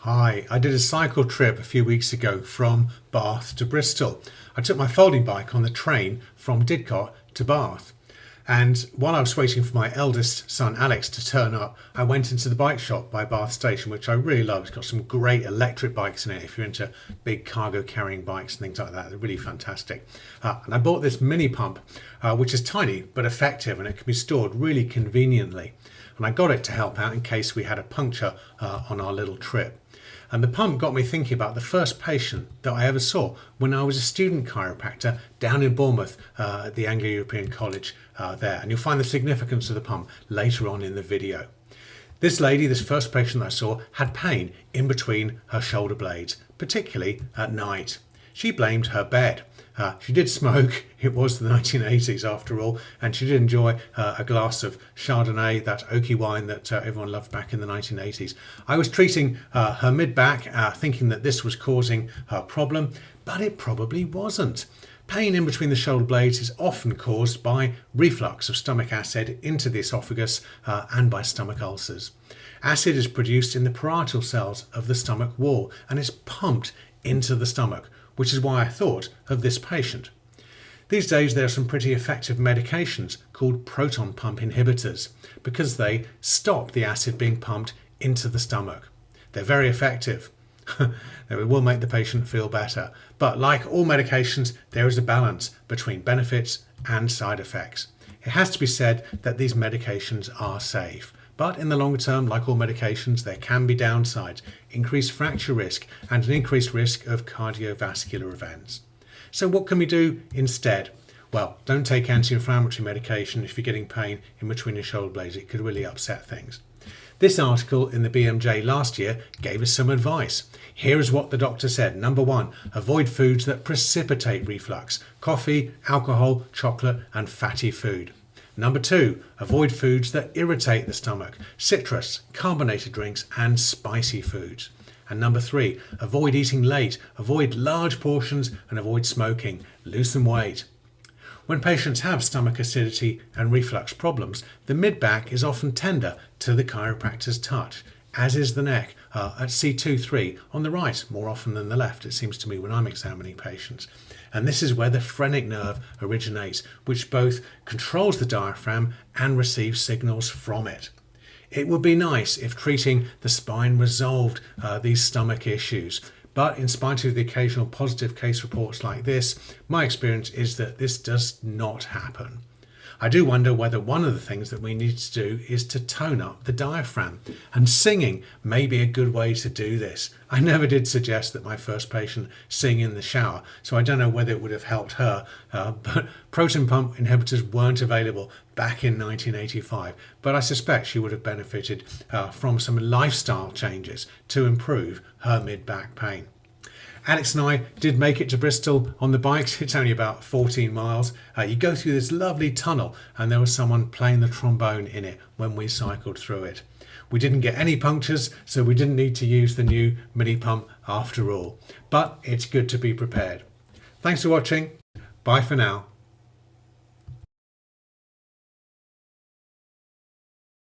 Hi, I did a cycle trip a few weeks ago from Bath to Bristol. I took my folding bike on the train from Didcot to Bath. And while I was waiting for my eldest son Alex to turn up, I went into the bike shop by Bath Station, which I really love. It's got some great electric bikes in it if you're into big cargo carrying bikes and things like that. They're really fantastic. And I bought this mini pump, which is tiny but effective, and it can be stored really conveniently. And I got it to help out in case we had a puncture on our little trip. And the pump got me thinking about the first patient that I ever saw when I was a student chiropractor down in Bournemouth at the Anglo-European College there. And you'll find the significance of the pump later on in the video. This lady, this first patient that I saw, had pain in between her shoulder blades, particularly at night. She blamed her bed. She did smoke, it was the 1980s after all, and she did enjoy a glass of Chardonnay, that oaky wine that everyone loved back in the 1980s. I was treating her mid-back, thinking that this was causing her problem, but it probably wasn't. Pain in between the shoulder blades is often caused by reflux of stomach acid into the esophagus and by stomach ulcers. Acid is produced in the parietal cells of the stomach wall and is pumped into the stomach, which is why I thought of this patient. These days there are some pretty effective medications called proton pump inhibitors because they stop the acid being pumped into the stomach. They're very effective. They will make the patient feel better. But like all medications, there is a balance between benefits and side effects. It has to be said that these medications are safe. But in the longer term, like all medications, there can be downsides, increased fracture risk and an increased risk of cardiovascular events. So what can we do instead? Well, don't take anti-inflammatory medication if you're getting pain in between your shoulder blades. It could really upset things. This article in the BMJ last year gave us some advice. Here is what the doctor said. Number 1, avoid foods that precipitate reflux: coffee, alcohol, chocolate and fatty food. Number 2, avoid foods that irritate the stomach: citrus, carbonated drinks and spicy foods. And number 3, avoid eating late, avoid large portions and avoid smoking. Lose some weight. When patients have stomach acidity and reflux problems, the mid-back is often tender to the chiropractor's touch, as is the neck at C2-3 on the right, more often than the left, it seems to me, when I'm examining patients. And this is where the phrenic nerve originates, which both controls the diaphragm and receives signals from it. It would be nice if treating the spine resolved these stomach issues. But in spite of the occasional positive case reports like this, my experience is that this does not happen. I do wonder whether one of the things that we need to do is to tone up the diaphragm, and singing may be a good way to do this. I never did suggest that my first patient sing in the shower, so I don't know whether it would have helped her, but proton pump inhibitors weren't available back in 1985, but I suspect she would have benefited from some lifestyle changes to improve her mid-back pain. Alex and I did make it to Bristol on the bikes. It's only about 14 miles. You go through this lovely tunnel and there was someone playing the trombone in it when we cycled through it. We didn't get any punctures, so we didn't need to use the new mini pump after all. But it's good to be prepared. Thanks for watching. Bye for now.